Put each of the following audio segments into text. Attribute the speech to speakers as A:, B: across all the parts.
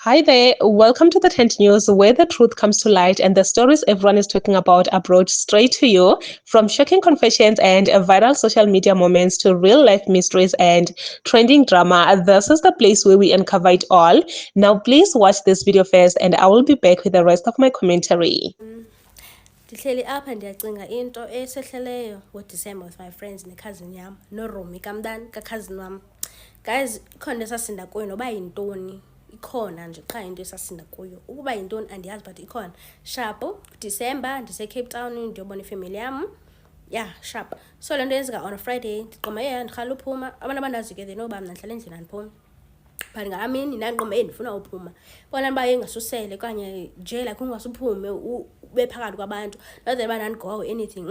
A: Hi there, welcome to the Tent News, where the truth comes to light and the stories everyone is talking about are brought straight to you. From shocking confessions and viral social media moments to real life mysteries and trending drama, this is the place where we uncover it all. Now, please watch this video first, and I will be back with the rest of my commentary.
B: Ndihleli apha ndiyacinga into esehleleyo ngoDisemba with my friends cousin yam noRomi kamntana cousin wam. Guys, ikhona into esasinda kuyo noba yintoni. Ikhona nje qha into esasinda kuyo. Ukuba yintoni andiyazi but ikhona. Sharp December ndise-Cape Town ndiyobona ifamily yam. Yeah, sharp. So le nto yenzeka on a Friday ndiqoma ndirhala uphuma. Abantu abandazi ke they know uba mna ndihlala endlini andiphumi. But ngalaa mini ndandiqomba ndifuna uphuma. Bona uba engasusele okanye nje like ungasuphume ube phakathi kwabantu. Not that uba ndandigo or anything.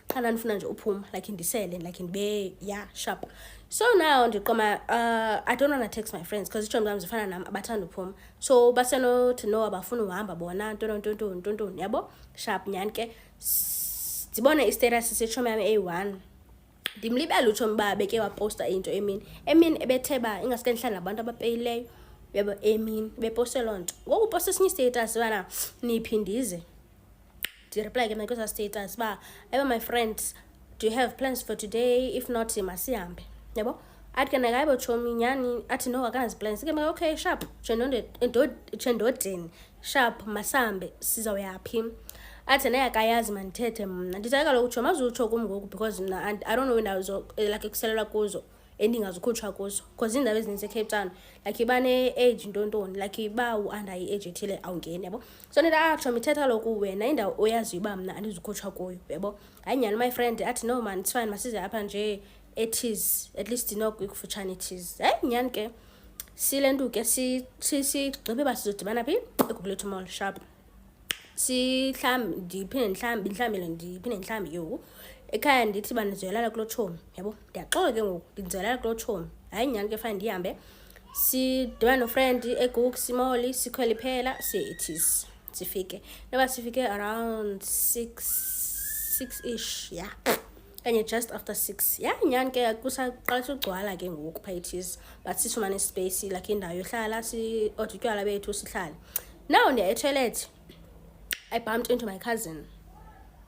B: Qha ndandifuna nje uphuma like ndisele like ndibe sharp. So now ndiqoma I don't want to text my friends because itshomi zam zifana nam abathanda uphuma. So basenothi no abafuna uhamba bona ntoni yabo sharp nyani ke ndibone istatus setshomi yam eyi-1. Ndimlibele utshomi uba beke waposta into emini ebethe ba ingaske ndihlala nabantu abapeyileyo yabo emini beposte loo nto. Ngoku uposte esinye istatus bana niphindize ndireply ke mna kwesa status uba my friends, do you have plans for today? If not, masihambe yabo. Athi ke nakayibo tshomi nyani athi no akanaziplans ke mna okay sharp tshendodeni sharp masambe sizawuyaphi. Athi naye akayazi mandithethe mna ndithi kaloku tshomi azutsho kum ngoku because mna I don't know indawo like ekuselelwa kuzo endingazukhutshwa kuzo because iindawo ezininzi eCape Town like iba ne-age ntontoni like iba u-under i-age ethile awungeni yabo. So ndithi tshomi ithetha kaloku wena indawo oyaziyo uba mna andizukhutshwa kuyo yabo. Hayi nyani my friend athi no man it's fine masize apha nje etis at least inokufutshane etis. Hayi nyani ke sile nto ke sigqibe uba sizodibana phi eGugulethu Mall sharp. Ndiphinde ndihlambe yoko ekhaya ndithi uba ndizoyolala kuloo tshomi yabo. Ndiyaxoka ke ngoku ndizoyolala kuloo tshomi. Hayi nyani ke fine ndihambe sidibana nofriend eGugs Mall sikhwele iphela siye etis sifike noba sifike around 6-ish kanye just after 6 nyani ke kusaqalisa ugcwala ke ngoku phaa etis but sifumane ispace like indawo yohlala otutywala bethu sihlale. Now ndiya etoilet I bumped into my cousin.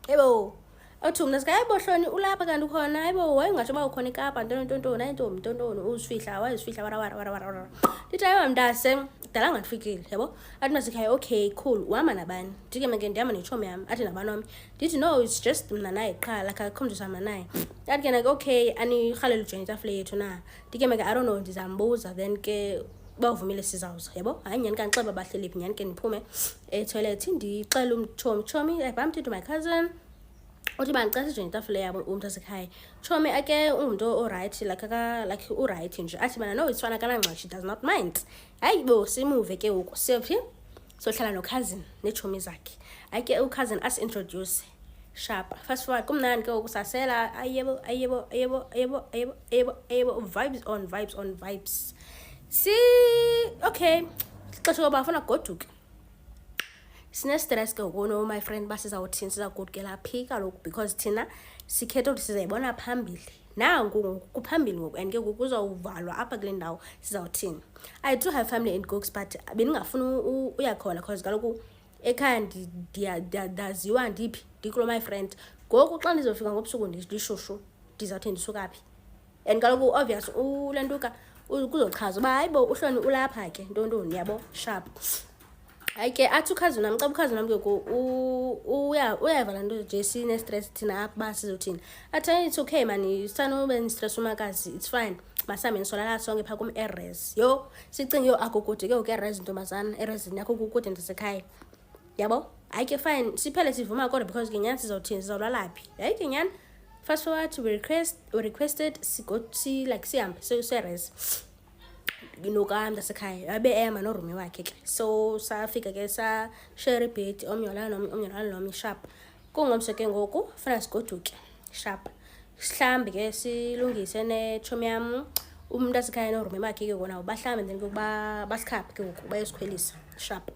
B: Yebo. Awuthi mna sikayibo hloni ulapha kanti ukhona. Yebo wayengasho uba ukhona eKapa ntontoni ayintombi uzifihla wayezifihla wara. Ndithi hayi mntase kudala ngandifikile yabo. Athi masikhaya okay cool uhamba nabani. Ndike meke ndihamba netshomi yam athi nabanomi. Ndithi no it's just mna naye qha like akho mntu sama naye. Athi ke okay anirhalela ujoyina itafile yethu na. Ndike meke I don't know ndizambuza then ke bavumile sizawuza yabo. Hayi nyani kanixeba bahleli phi nyani ke ndiphume etoilet ndixela umtshomi I bumped into my cousin. Uthi bandicela sijoyina itafile yabo umntu asekhaya. Tshomi ake ungumntu oright like uright nje athi bana no it's fine akanangxaki she does not mind. Hayi bo simuve ke ngoku siphi sohlala no-cousin neetshomi zakhe. Hayi ke u-cousin introduce sharp fast forward kumnandi ke ngoku sasela ayebo vibes on vibes. Okay xesha ngoba afuna goduke sine-stress ke ngoku my friend uba sizawuthini sizagodukela phi kaloku because thina sikhethe ukuthi sizayibona phambili nangu kuphambili ngoku and ke ngoku kuzawuvalwa apha kule ndawo sizawuthini. I do have family in Gugs but bendingafuni uyakhona because kaloku ekhaya ndaziwa ndiphi ndikulo my friend. Ngoku xa ndizofika ngobusuku ndishushu ndizawuthi ndisuka phi and kaloku obvious ule ntuka kuzochaza uba hayi bo uhloni ulapha ke ntontoni yabo sharp. Hayi ke athi ukhazini wam xa ukhazini wam ke uyava laa nto nje sine-stress thina apha uba sizothini. Athi it's okay mani sanube nistress umakazi it's fine masihambe nisolala sonke phaa kum eres yo sicinge akukude ke ngoku eres ntombazana eresini yakho kukude ndisekhaya yabo. Hayi ke fine siphele sivuma kodwa because ke nyani sizawuthini sizawulala phi. Hayi ke nyani fast forward we requested sihambe seres nokam ndasekhaya abe ehamba noRomi wakhe ke. So safika ke sashare ibhedi omnye nomnye sharp. Kungomso ke ngoku funa sigoduke sharp sihlambe ke silungise netshomi yam umntu asekhaya noRomi wakhe ke kona bahlambe then kokuba basikhaphe ke ngoku bayosikhwelisa sharp.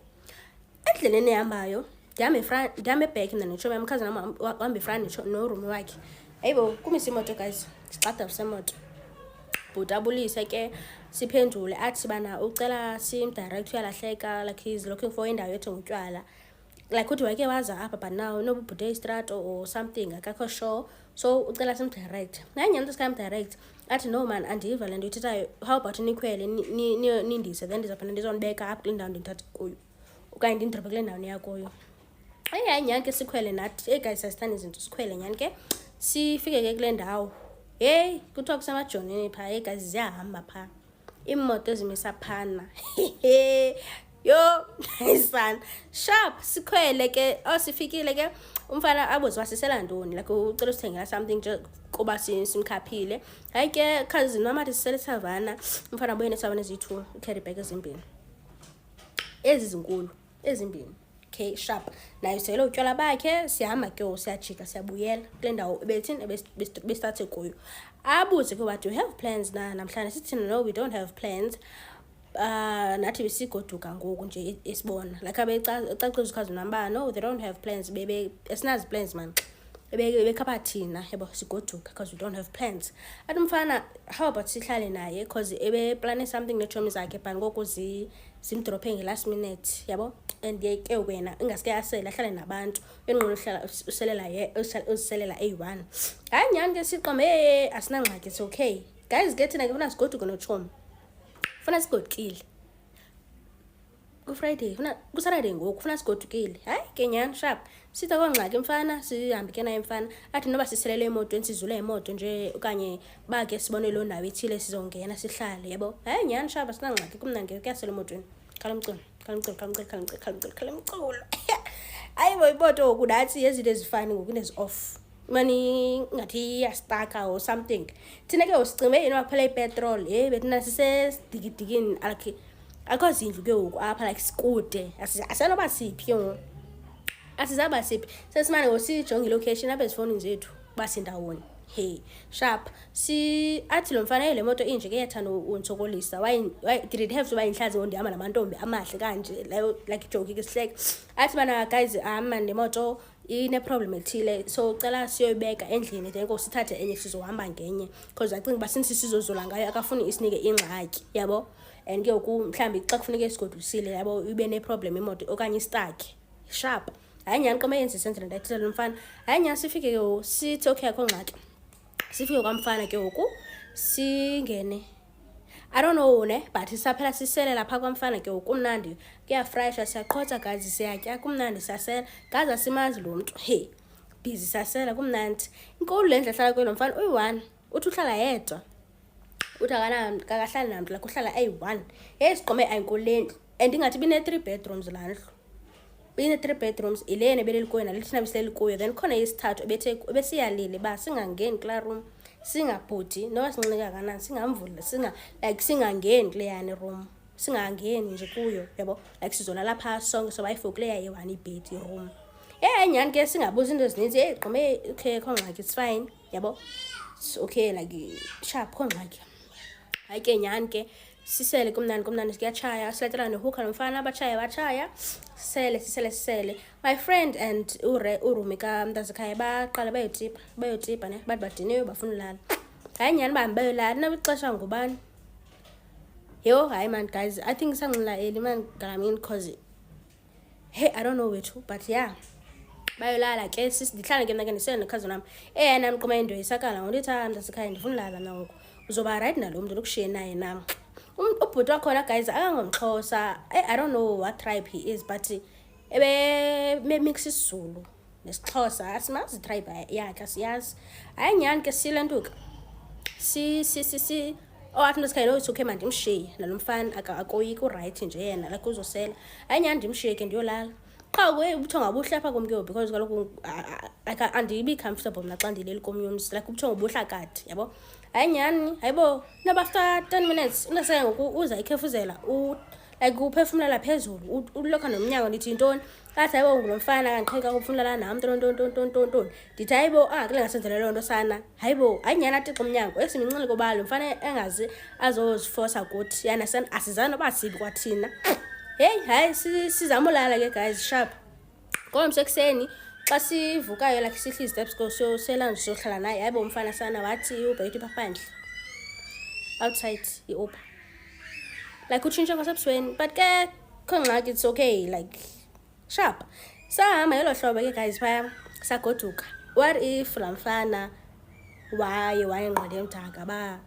B: Endleleni ehambayo ndihamba back mna netshomi yam khazana wahamba efront noRomi wakhe. Hayibo kumise imoto guys sixada semoto bhuti abulise ke siphendule athi bana ucela simdirect uyalahleka like he's looking for indawo yethu ngotywala like uthi wake waza apha but now noba ubhude istrato or something akakho sure so ucela simdirect nanyani sikamdirect athi no man andiva le nto ithethayo how about nikhwele nindise then ndizaphinda ndizonibeka apha kule ndawo ndinithatha kuyo okanye ndindrophe kule ndawo niya kuyo hayi nyani ke sikhwele nathi hey guys asithanda izinto sikhwele nyani ke sifike ke kule ndawo hey kuthiwa kusemajonini phaa hey guys ziyahamba phaa imoto ezimisa phana yo son sharp sikhwele ke sifikile ke umfana abuze wasisela ntoni like ucela usithengela something nje kuba simkhaphile hayi ke cousin mama sisele savana umfana boyene savana ezithu carry bag ezimbini ezinkulu ezimbini okay sharp nayo sele utywala bakhe sihamba ke siyajika siyabuyela kule ndawo bethini besithathe kuyo abuze ke what you have plans namhlanje sithi no we don't have plans nathi besigoduka ngoku nje esibona like abecacisa ukhazi namba no they don't have plans bebe esinazi plans man bekhapha thina yabo sigoduka because we don't have plans athi mfana how about sihlale naye because ebe plan something nechomi zakhe but ngoku simdrophe ngelast minute yabo and ke wena ingaske asela ahlale nabantu enqono hlala uselela A1 hayi nyani ke siqome asinangxaki it's okay guys get thina ke funa sigoduka nochomi funa sigodukile ku-Friday funa ku-Saturday ngoku funa sigodukile hayi ke nyani sharp sitha kwangxaki mfana sihambe ke naye mfana athi noba siselele emotweni sizule imoto nje okanye bake sibone lo ndawo ethile sizongena sihlale yabo hayi nyani sharp asinangxaki kumnandi kuyasela emotweni khalamculo hayi boyiboto okudathi yezinto ezifani ngoku nezi-off mani ngathi iyastaka or something thina ke usicime yini waphela ipetrol bethina sisesidikidikini like akho zindlu ke ngoku apha like sikude asenoba siphi ke ngoku asizaba siphi sesimane ngosijonga ilocation apha ezifonini zethu basindawoni hey sharp athi lo mfana le moto inje ke yathanda untsokolisa why did it have to buy inhlazi ngondihamba namantombi amahle kanje like joke ke sihleke athi bana guys man le moto ine problem ethile so ucela siyoyibeka endlini then sithathe enye sizohamba ngenye because I think basinisi sizozola ngayo akafuni isinike ingxaki yabo and ke mhlambi xa kufuneka isigodusile yabo ibe ne problem imoto okanye stuck sharp hayi nyani koma yenze sendlela ndathi lo mfana hayi nyani sifike ke sithi okay akho ngxaki sifike kwamfana ke ngoku singene I don't know ne but sisaphela sisele lapha kwamfana ke kumnandi kuyafresha siyaqhotha gazi siyatya kumnandi sasela gazi asimazi lo muntu hey busy sasela kumnandi inkulu le ndlela hlala kwelo mfana uyi1 uthi uhlala yedwa uthi akakahlali namntu la kuhlala ayi1 hey siqome ayinkulendlu and ingathi bine 3 bedrooms la ndlu bine 3 bedrooms ilene beleli kuyo nalithina biseleli kuyo then khona isithathu besiyalile ba singangeni kula room singabhudi noba sinxika kanani singamvula singangeni kule yani room singangeni nje kuyo yabo like sizona lapha sonke so bayifokule yayi1 ibed room nyani ke singabuza into ezininzi gqome okay khongxaki it's fine yabo okay like sharp khongxaki hayi ke nyani ke sisele kumnandi siyachaya siletela nohook nomfana bachaya sisele my friend and urumi ka mntazikhaya baqala bayotipa ne bathi badiniwe bafuna ulala hayi nyani bahambe bayolala nabixesha ngubani yo hayi man guys I think sanxila eli man galamini cause hey I don't know wethu but yeah bayolala ke ndihlala ke mna ke ndisele nekhazi nami yena mqoma into isakala ngolithi mntazikhaya ndifuna ulala nangoku uzoba right nalo muntu lokushiye naye nami ubhuti wakhona guys akangomxhosa I don't know what tribe he is but mix isiZulu nesixhosa asimazi tribe yakhe siyazi hayi nyani ke silentuka athi mntazikhaya no it's okay man ndimshiye nalomfana akoyiki right nje yena like uzosela hayi nyani ndimshiye ke ndiyolala qha ubuthonga buhle apha kum ke because kaloku andibi comfortable naxa ndileli komnye umzi like ubuthonga buhla kade yabo hayi nyani hayibo naba after 10 minutes unasaya ngoku uza ikhefuzela like uphefumlela phezulu ulokha nomnyango ndithi intoni athi hayibo ngulomfana kanqheka ukufunela nami ntontontontontonton ndithi hayibo kule ngasenzela loo nto sana hayibo hayi nyani athi umnyango esiminxele kobalo mfana engazi azoziforsa kuthi yana sana asizana noba sibi kwathina hey hayi sizamulala ke guys sharp ngomsekuseni xa sivukayo like sihli steps go so sela nje sohlala naye hayibo umfana sana wathi ubhethi paphandle outside i-Uber. Like utshintshe kwasebusweni, but ke khongxaki it's okay, like sharp. Sahamba ngelo hlobo ke guys phaya sagoduka. What if laa mfana wayenqwele emdaka ba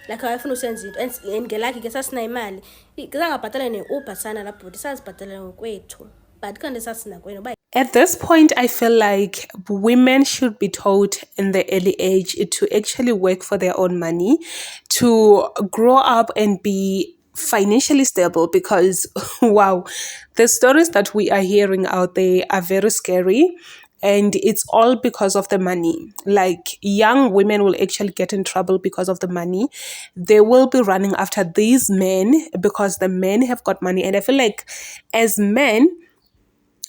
B: like wayefuna usenza into and ngelakhi ke sasinayo imali zangabhatala ne-Uber sana laa bhuti sazibhatalela ngokwethu but kanti sasinakwenu uba.
A: At this point, I feel like women should be taught in the early age to actually work for their own money, to grow up and be financially stable, because wow, the stories that we are hearing out there are very scary. And it's all because of the money. Like, young women will actually get in trouble because of the money. They will be running after these men because the men have got money. And I feel like as men,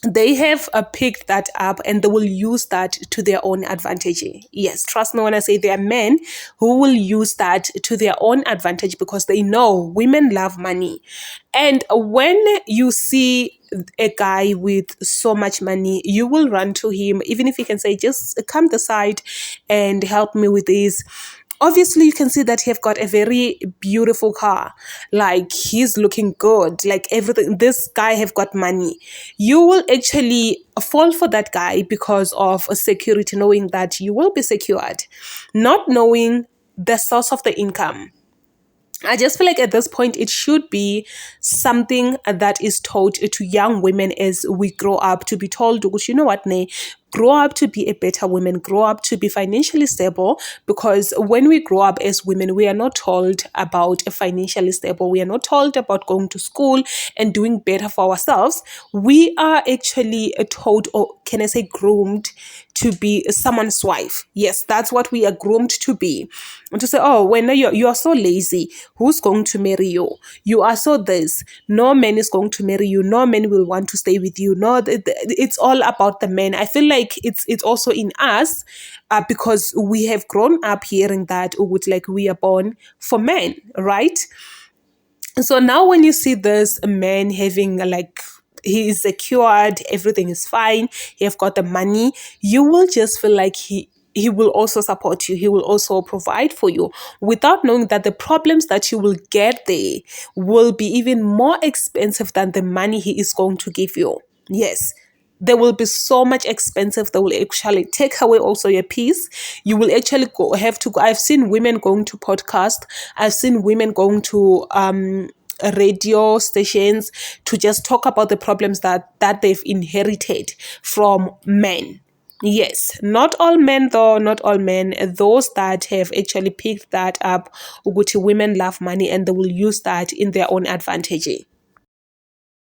A: they have picked that up and they will use that to their own advantage. Yes, trust me when I say there are men who will use that to their own advantage because they know women love money. And when you see a guy with so much money, you will run to him, even if he can say, just come the side and help me with this. Obviously, you can see that he have got a very beautiful car. Like, he's looking good. Like, everything. This guy have got money. You will actually fall for that guy because of security, knowing that you will be secured, not knowing the source of the income. I just feel like at this point, it should be something that is taught to young women as we grow up, to be told, you know what, Nay, grow up to be a better woman, grow up to be financially stable, because when we grow up as women, we are not told about financially stable. We are not told about going to school and doing better for ourselves. We are actually told, or can I say groomed, to be someone's wife. Yes, that's what we are groomed to be. And to say, oh, when you are so lazy, who's going to marry you? You are so this. No man is going to marry you. No man will want to stay with you. No, it's all about the men. I feel like it's also in us because we have grown up hearing that like we are born for men, right? So now when you see this man having like, he is secured, everything is fine, he have got the money, you will just feel like he will also support you. He will also provide for you, without knowing that the problems that you will get there will be even more expensive than the money he is going to give you. Yes, they will be so much expensive. They will actually take away also your peace. You will actually have to go. I've seen women going to podcast. I've seen women going to radio stations to just talk about the problems that they've inherited from men. Yes, not all men though, not all men. Those that have actually picked that up, women love money and they will use that in their own advantage.